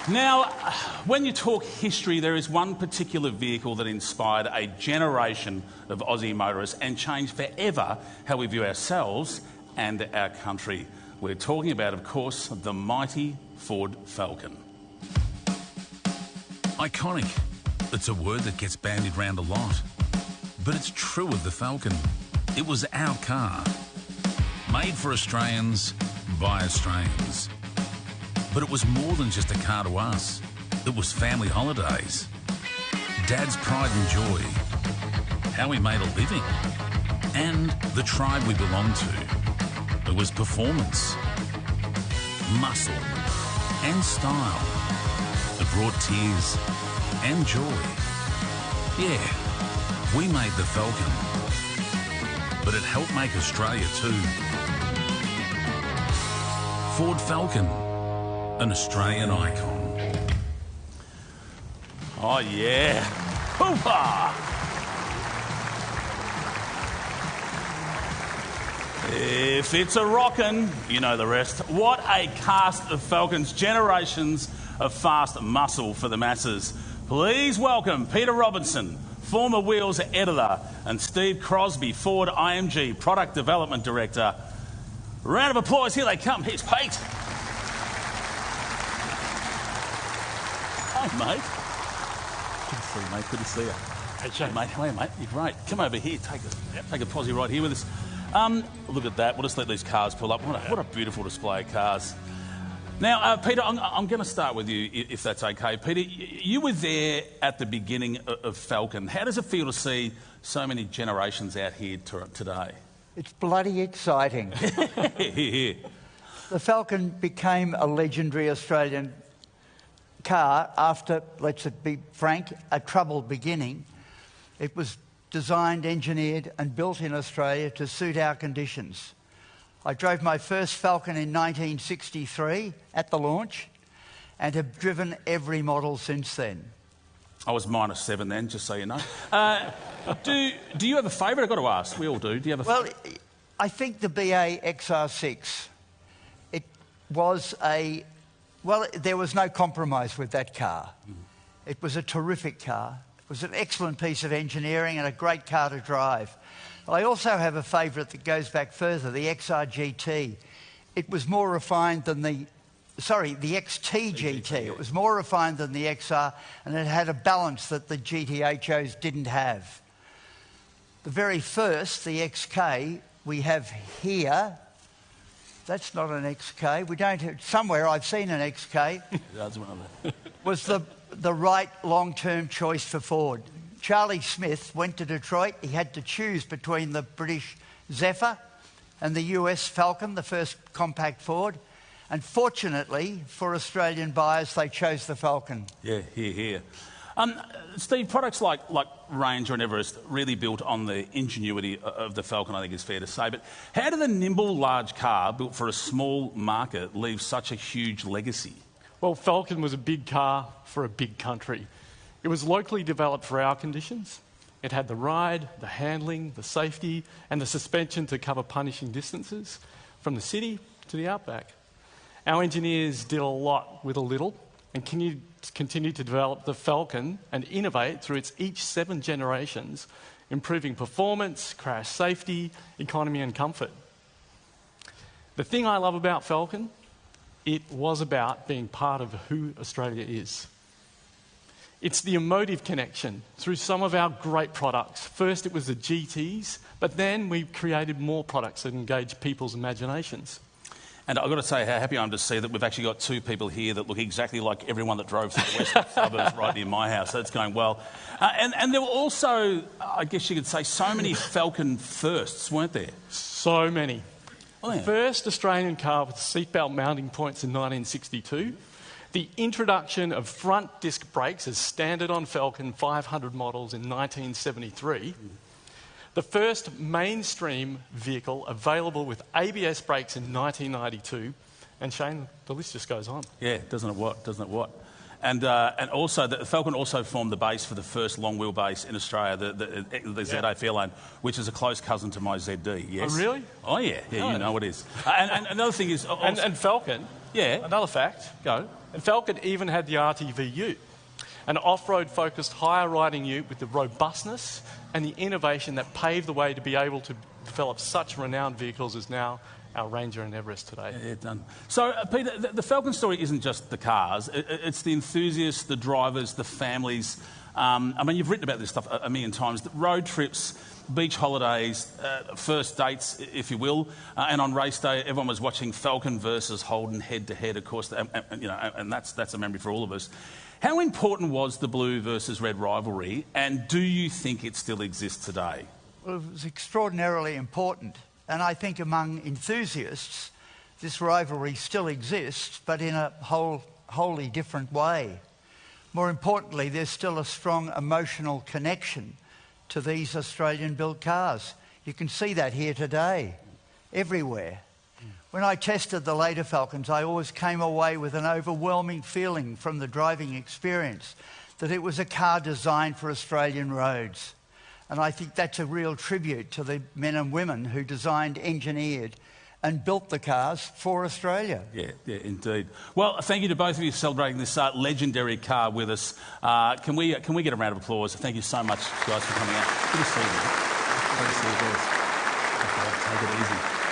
Now, when you talk history, there is one particular vehicle that inspired a generation of Aussie motorists and changed forever how we view ourselves and our country. We're talking about, of course, the mighty Ford Falcon. Iconic. It's a word that gets bandied around a lot. But it's true of the Falcon. It was our car. Made for Australians, by Australians. But it was more than just a car to us. It was family holidays. Dad's pride and joy. How we made a living. And the tribe we belonged to. It was performance. Muscle. And style. It brought tears. And joy. Yeah, we made the Falcon. But it helped make Australia too. Ford Falcon. An Australian icon. Oh, yeah. Hoopa! If it's a rockin', you know the rest. What a cast of Falcons, generations of fast muscle for the masses. Please welcome Peter Robinson, former Wheels editor, and Steve Crosby, Ford IMG Product Development Director. Round of applause, here they come. Here's Pete. Hi, mate. Good to see you, mate. Good to see you. Hey, Shane. Mate, how are you, mate? You're great. Come over here. Take a posy right here with us. Look at that. We'll just let these cars pull up. What a beautiful display of cars. Now, Peter, I'm going to start with you, if that's okay. Peter, you were there at the beginning of Falcon. How does it feel to see so many generations out here today? It's bloody exciting. Here. The Falcon became a legendary Australian car after, let's be frank, a troubled beginning. It was designed, engineered and built in Australia to suit our conditions. I drove my first Falcon in 1963 at the launch and have driven every model since then. I was -7 then, just so you know. Do you have a favourite? I've got to ask. We all do. Do you have a Well, I think the BA XR6, it was there was no compromise with that car. It was a terrific car. It was an excellent piece of engineering and a great car to drive. I also have a favourite that goes back further, the XR GT. It was more refined than the XT GT. It was more refined than the XR, and it had a balance that the GTHOs didn't have. The very first, the XK, we have here. That's not an XK. We don't have, somewhere I've seen an XK. That's one of them. Was the right long-term choice for Ford. Charlie Smith went to Detroit. He had to choose between the British Zephyr and the US Falcon, the first compact Ford. And fortunately for Australian buyers, they chose the Falcon. Yeah, here. Steve, products like Ranger and Everest really built on the ingenuity of the Falcon, I think is fair to say. But how did a nimble, large car built for a small market leave such a huge legacy? Well, Falcon was a big car for a big country. It was locally developed for our conditions. It had the ride, the handling, the safety, and the suspension to cover punishing distances from the city to the outback. Our engineers did a lot with a little and continued to develop the Falcon and innovate through its each 7 generations, improving performance, crash safety, economy and comfort. The thing I love about Falcon, it was about being part of who Australia is. It's the emotive connection through some of our great products. First it was the GTs, but then we created more products that engage people's imaginations. And I've got to say how happy I am to see that we've actually got 2 people here that look exactly like everyone that drove through the western suburbs right near my house. So it's going well. And there were also, I guess you could say, so many Falcon firsts, weren't there? So many. Oh, yeah. The first Australian car with seatbelt mounting points in 1962. The introduction of front disc brakes as standard on Falcon 500 models in 1973. The first mainstream vehicle available with ABS brakes in 1992. And Shane, the list just goes on. Yeah, doesn't it what? And also, the Falcon also formed the base for the first long wheelbase in Australia, the ZA Fairlane, which is a close cousin to my ZD, yes. Oh, really? Oh, yeah, No. you know it is. And another thing is... And Falcon, Yeah. another fact, and Falcon even had the RTVU, an off-road focused higher riding ute with the robustness and the innovation that paved the way to be able to develop such renowned vehicles as now our Ranger and Everest today. Yeah, done. So, Peter, the Falcon story isn't just the cars. It's the enthusiasts, the drivers, the families. I mean, you've written about this stuff a million times. The road trips, beach holidays, first dates, if you will. And on race day, everyone was watching Falcon versus Holden head-to-head, of course. And that's a memory for all of us. How important was the blue versus red rivalry, and do you think it still exists today? Well, it was extraordinarily important. And I think among enthusiasts, this rivalry still exists, but in a wholly different way. More importantly, there's still a strong emotional connection to these Australian-built cars. You can see that here today, everywhere. When I tested the later Falcons, I always came away with an overwhelming feeling from the driving experience that it was a car designed for Australian roads. And I think that's a real tribute to the men and women who designed, engineered and built the cars for Australia. Yeah, indeed. Well, thank you to both of you for celebrating this legendary car with us. Can we get a round of applause? Thank you so much, guys, for coming out. Good to see you. Good to see you, boys. Take it easy.